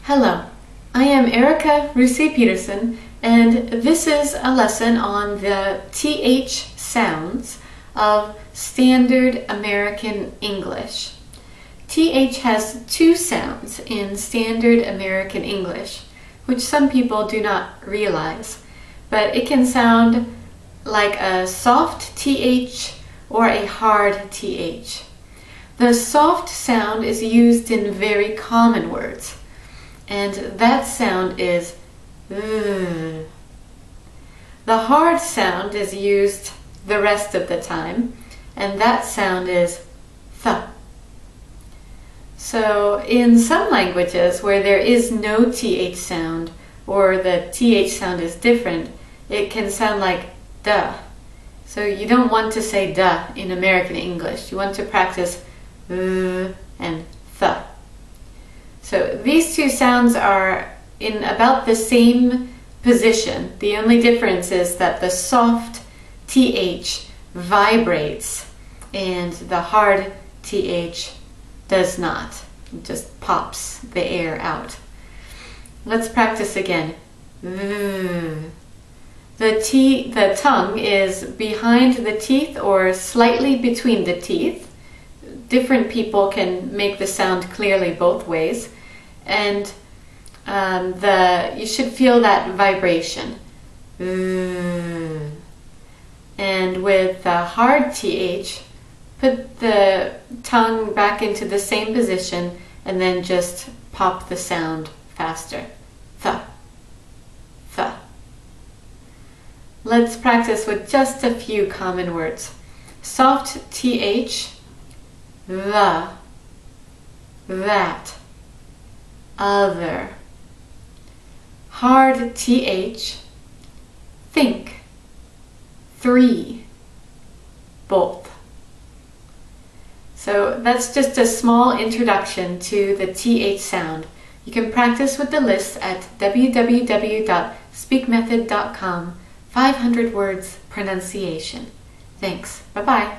Hello, I am Erica Rusey Peterson, and this is a lesson on the TH sounds of Standard American English. TH has two sounds in Standard American English, which some people do not realize, but it can sound like a soft TH or a hard TH. The soft sound is used in very common words, and that sound is The hard sound is used the rest of the time, and that sound is th. So in some languages where there is no TH sound, or the TH sound is different, it can sound like duh. So you don't want to say duh in American English. You want to practice and th. So these two sounds are in about the same position. The only difference is that the soft TH vibrates and the hard TH does not. It just pops the air out. Let's practice again. The tongue is behind the teeth or slightly between the teeth. Different people can make the sound clearly both ways, and you should feel that vibration. And with the hard TH, put the tongue back into the same position and then just pop the sound faster. Th, th. Let's practice with just a few common words. Soft TH, the, that, other. Hard TH, think, three, both. So that's just a small introduction to the TH sound. You can practice with the list at www.speakmethod.com. 500 words pronunciation. Thanks. Bye-bye.